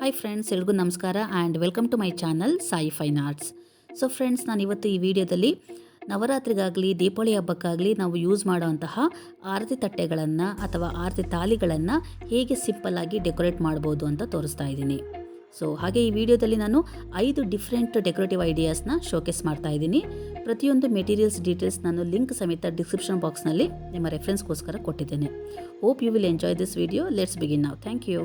Hi friends, ಎಲ್ರಿಗೂ ನಮಸ್ಕಾರ and welcome to my channel Sai fine arts. So friends, ನಾನು ಇವತ್ತು ಈ ವಿಡಿಯೋದಲ್ಲಿ ನವರಾತ್ರಿಗಾಗಲಿ ದೀಪಾವಳಿ ಹಬ್ಬಕ್ಕಾಗಲಿ ನಾವು ಯೂಸ್ ಮಾಡೋವಂತಹ ಆರತಿ ತಟ್ಟೆಗಳನ್ನು ಅಥವಾ ಆರತಿ ತಾಲಿಗಳನ್ನು ಹೇಗೆ ಸಿಂಪಲ್ಲಾಗಿ ಡೆಕೋರೇಟ್ ಮಾಡ್ಬೋದು ಅಂತ ತೋರಿಸ್ತಾ ಇದ್ದೀನಿ. ಸೊ ಹಾಗೆ ಈ ವಿಡಿಯೋದಲ್ಲಿ ನಾನು 5 ಡಿಫ್ರೆಂಟ್ ಡೆಕೋರೇಟಿವ್ ಐಡಿಯಾಸ್ನ ಶೋಕೇಸ್ ಮಾಡ್ತಾ ಇದ್ದೀನಿ. ಪ್ರತಿಯೊಂದು ಮೆಟೀರಿಯಲ್ಸ್ ಡೀಟೇಲ್ಸ್ ನಾನು ಲಿಂಕ್ ಸಮೇತ ಡಿಸ್ಕ್ರಿಪ್ಷನ್ ಬಾಕ್ಸ್ನಲ್ಲಿ ನಿಮ್ಮ ರೆಫರೆನ್ಸ್ಗೋಸ್ಕರ ಕೊಟ್ಟಿದ್ದೇನೆ. Hope you will enjoy this video. Let's begin now. Thank you.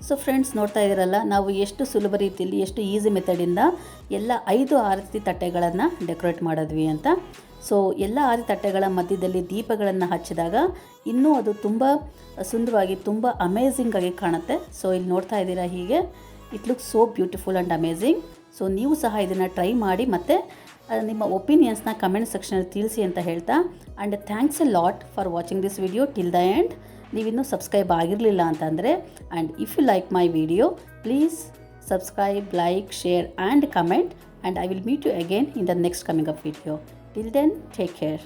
So friends, ನೋಡ್ತಾ ಇದ್ದೀರಲ್ಲ, ನಾವು ಎಷ್ಟು ಸುಲಭ ರೀತಿಯಲ್ಲಿ, ಎಷ್ಟು ಈಸಿ ಮೆಥಡಿಂದ ಎಲ್ಲ 5 ಆರತಿ ತಟ್ಟೆಗಳನ್ನು ಡೆಕೋರೇಟ್ ಮಾಡಿದ್ವಿ ಅಂತ. ಸೊ ಎಲ್ಲ ಆರತಿ ತಟ್ಟೆಗಳ ಮಧ್ಯದಲ್ಲಿ ದೀಪಗಳನ್ನು ಹಚ್ಚಿದಾಗ ಇನ್ನೂ ಅದು ತುಂಬ ಸುಂದರವಾಗಿ, ತುಂಬ ಅಮೇಝಿಂಗಾಗಿ ಕಾಣುತ್ತೆ. ಸೊ ಇಲ್ಲಿ ನೋಡ್ತಾ ಇದ್ದೀರಾ, ಹೀಗೆ it looks so beautiful and amazing. So ನೀವು ಸಹ ಇದನ್ನು ಟ್ರೈ ಮಾಡಿ ಮತ್ತು ನಿಮ್ಮ ಒಪಿನಿಯನ್ಸ್ನ ಕಮೆಂಟ್ ಸೆಕ್ಷನಲ್ಲಿ ತಿಳಿಸಿ ಅಂತ ಹೇಳ್ತಾ, and thanks a lot for watching this video till the end. ನೀವಿನ್ನೂ ಸಬ್ಸ್ಕ್ರೈಬ್ ಆಗಿರಲಿಲ್ಲ ಅಂತಂದರೆ, and if you like my video, please subscribe, like, share and comment, and I will meet you again in the next coming up video. Till then, take care.